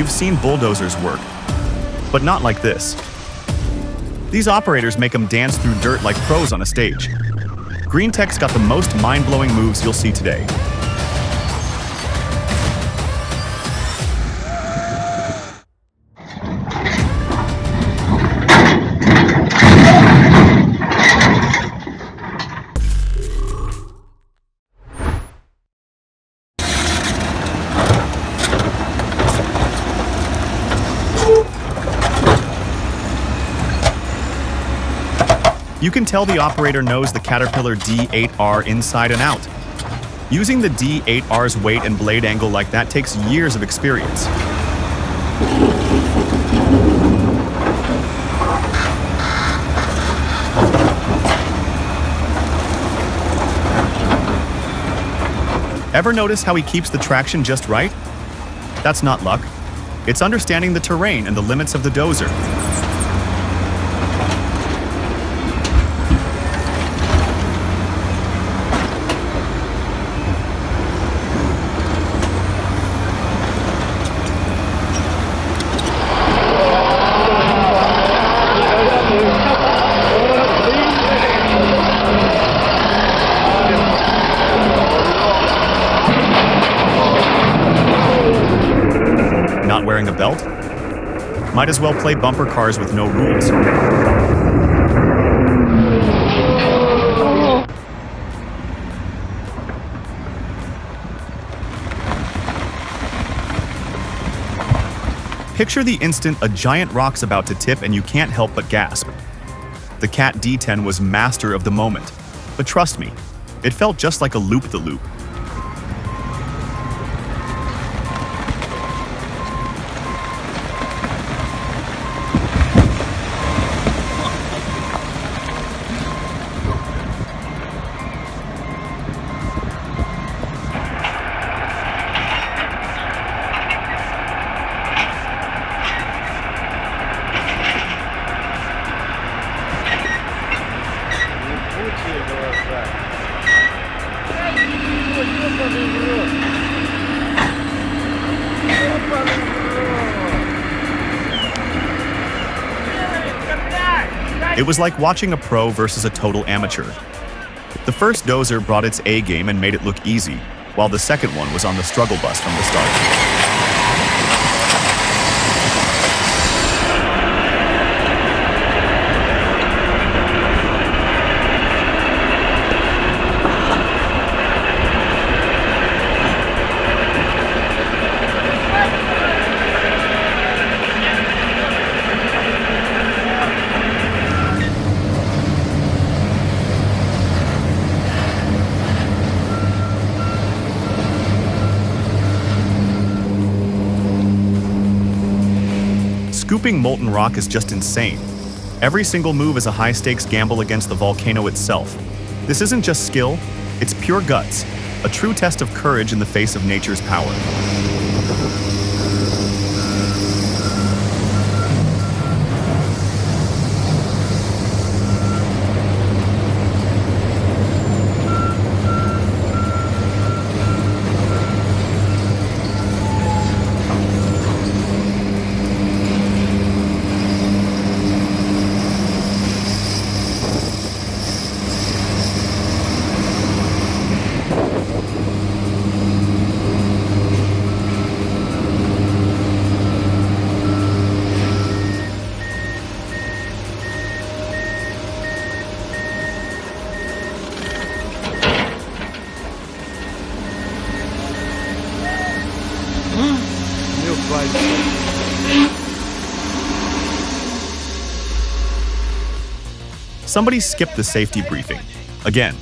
You've seen bulldozers work, but not like this. These operators make them dance through dirt like pros on a stage. GreenTech's got the most mind-blowing moves you'll see today. You can tell the operator knows the Caterpillar D8R inside and out. Using the D8R's weight and blade angle like that takes years of experience. Ever notice how he keeps the traction just right? That's not luck. It's understanding the terrain and the limits of the dozer. Not wearing a belt? Might as well play bumper cars with no rules. Picture the instant a giant rock's about to tip and you can't help but gasp. The Cat D10 was master of the moment, but trust me, it felt just like a loop-the-loop. It was like watching a pro versus a total amateur. The first dozer brought its A game and made it look easy, while the second one was on the struggle bus from the start. Scooping molten rock is just insane. Every single move is a high-stakes gamble against the volcano itself. This isn't just skill, it's pure guts, a true test of courage in the face of nature's power. Somebody skipped the safety briefing. Again.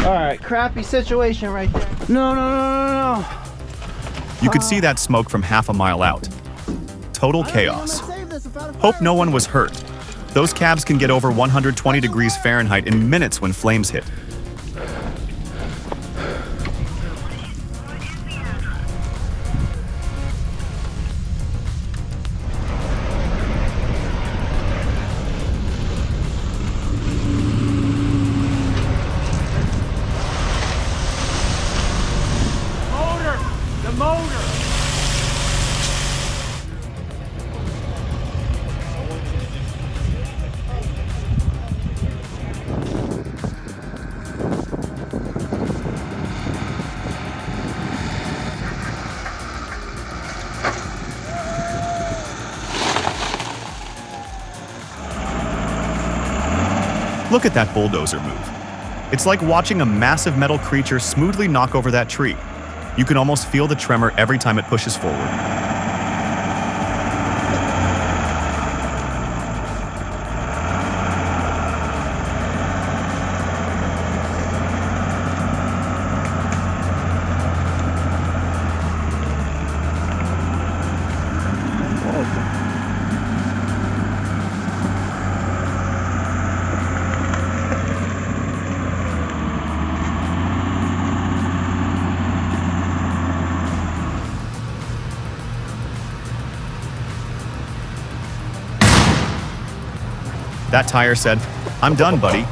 Alright, crappy situation right there. No. You could see that smoke from half a mile out. Total chaos. Hope no one was hurt. Those cabs can get over 120 degrees Fahrenheit in minutes when flames hit. Look at that bulldozer move. It's like watching a massive metal creature smoothly knock over that tree. You can almost feel the tremor every time it pushes forward. That tire said, "I'm done, buddy."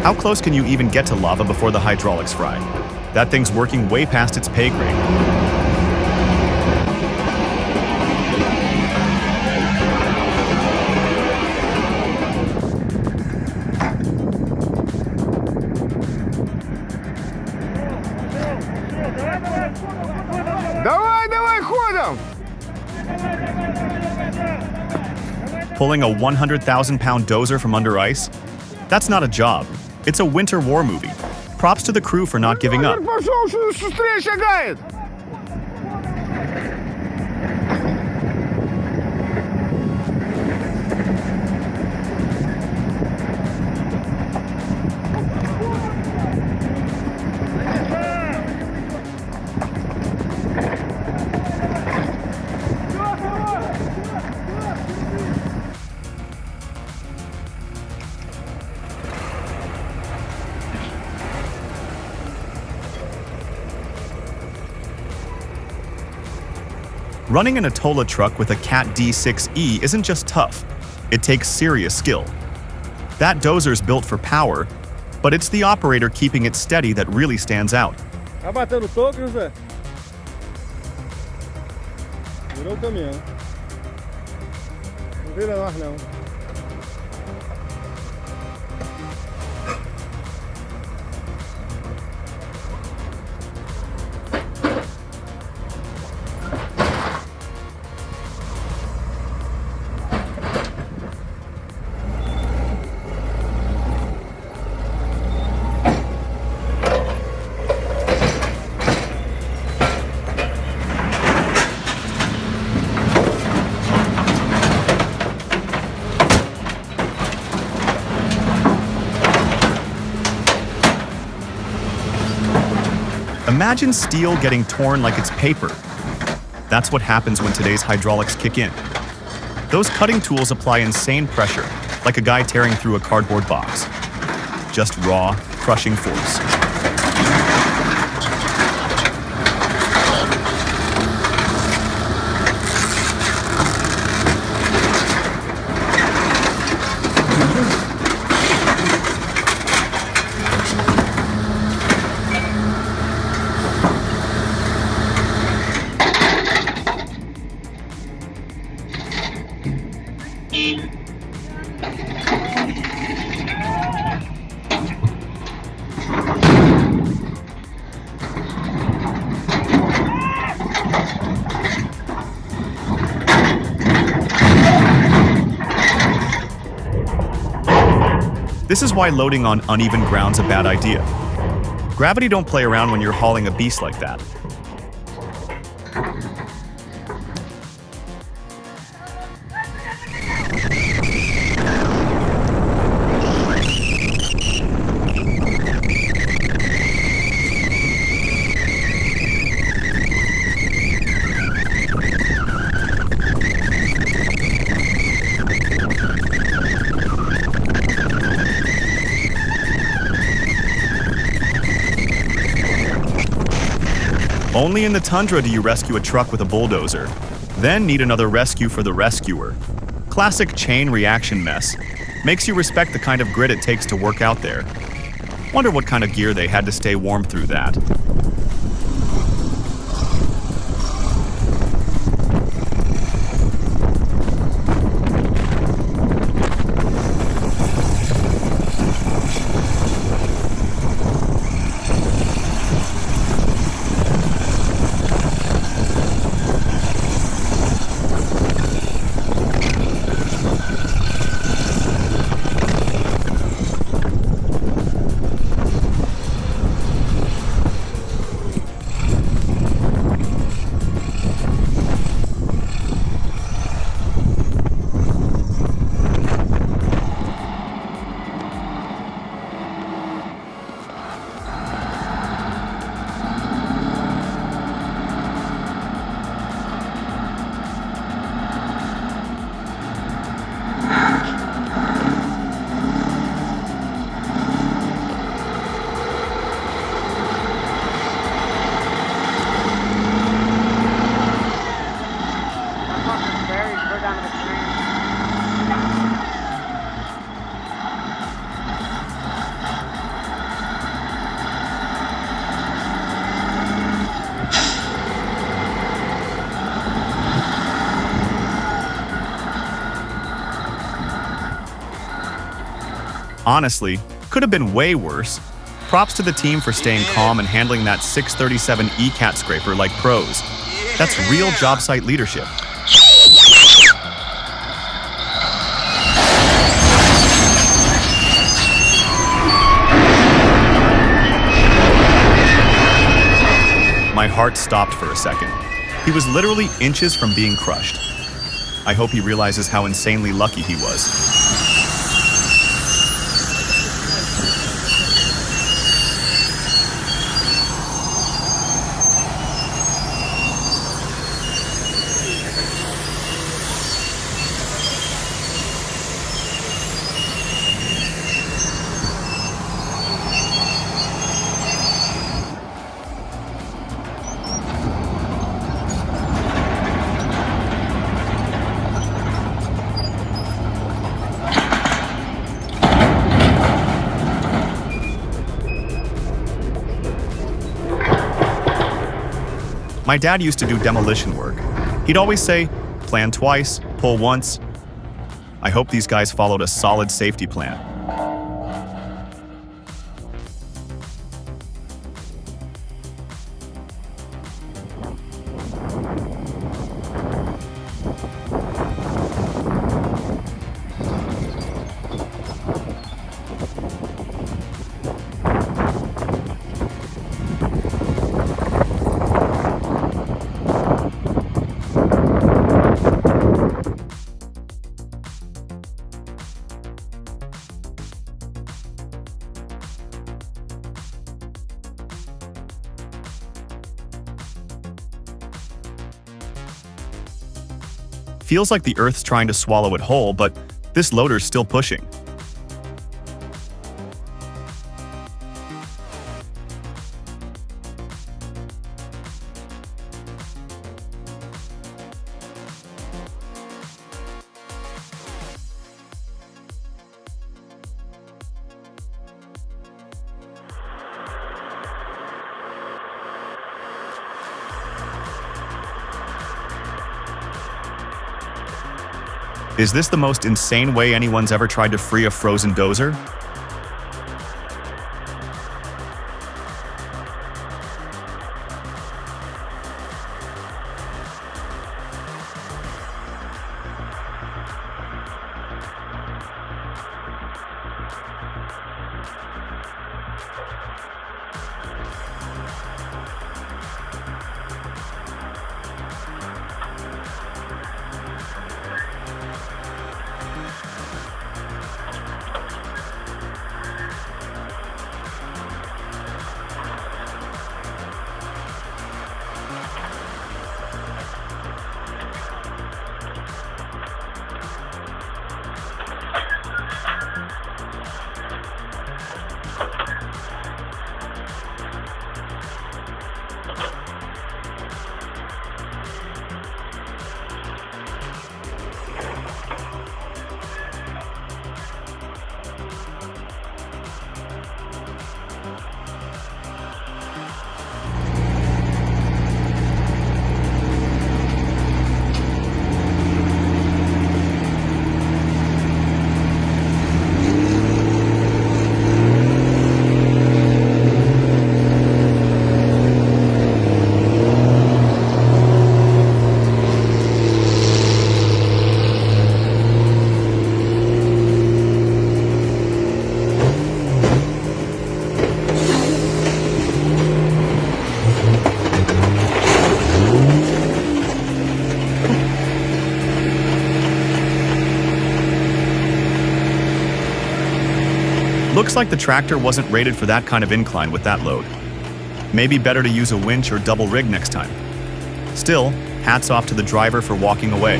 How close can you even get to lava before the hydraulics fry? That thing's working way past its pay grade. Давай, ходом! Pulling a 100,000-pound dozer from under ice? That's not a job. It's a winter war movie. Props to the crew for not giving up. Пошел, шустрее шагает! Running an Atola truck with a Cat D6E isn't just tough, it takes serious skill. That dozer's built for power, but it's the operator keeping it steady that really stands out. Tá batendo toco, José? Virou o caminhão. Não vira nós, não. Imagine steel getting torn like it's paper. That's what happens when today's hydraulics kick in. Those cutting tools apply insane pressure, like a guy tearing through a cardboard box. Just raw, crushing force. This is why loading on uneven ground's a bad idea. Gravity don't play around when you're hauling a beast like that. Only in the tundra do you rescue a truck with a bulldozer, then need another rescue for the rescuer. Classic chain reaction mess. Makes you respect the kind of grit it takes to work out there. Wonder what kind of gear they had to stay warm through that. Honestly, could have been way worse. Props to the team for staying calm and handling that 637 E-Cat scraper like pros. That's real job site leadership. My heart stopped for a second. He was literally inches from being crushed. I hope he realizes how insanely lucky he was. My dad used to do demolition work. He'd always say, plan twice, pull once. I hope these guys followed a solid safety plan. Feels like the Earth's trying to swallow it whole, but this loader's still pushing. Is this the most insane way anyone's ever tried to free a frozen dozer? Looks like the tractor wasn't rated for that kind of incline with that load. Maybe better to use a winch or double rig next time. Still, hats off to the driver for walking away.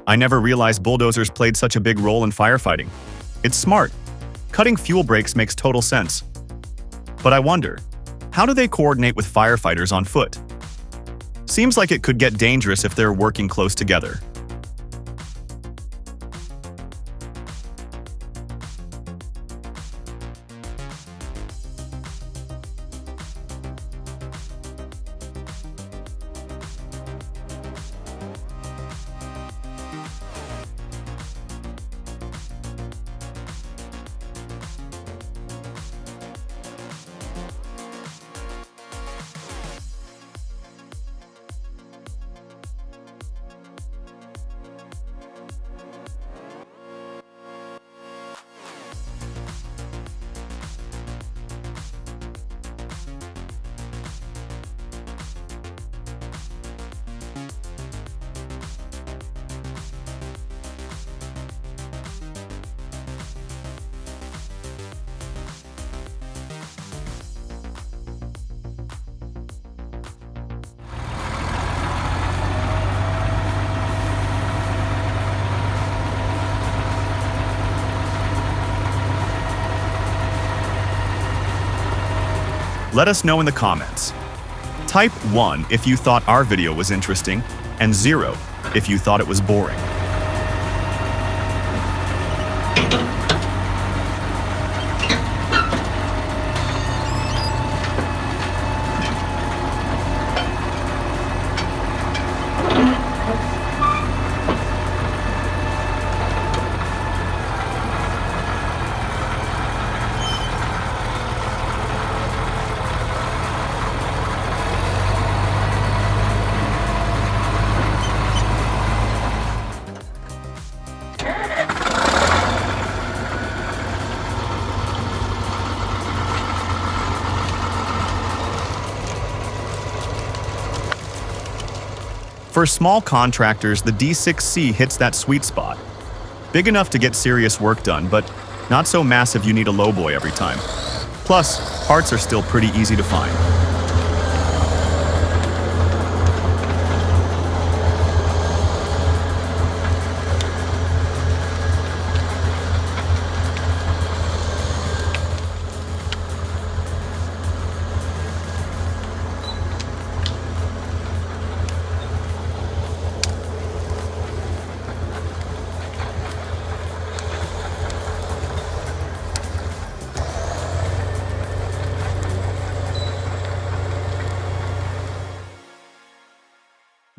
I never realized bulldozers played such a big role in firefighting. It's smart. Cutting fuel breaks makes total sense. But I wonder, how do they coordinate with firefighters on foot? Seems like it could get dangerous if they're working close together. Let us know in the comments. Type 1 if you thought our video was interesting, and 0 if you thought it was boring. For small contractors, the D6C hits that sweet spot. Big enough to get serious work done, but not so massive you need a lowboy every time. Plus, parts are still pretty easy to find.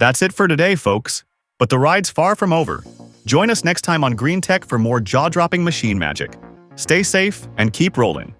That's it for today, folks. But the ride's far from over. Join us next time on Green Tech for more jaw-dropping machine magic. Stay safe and keep rolling.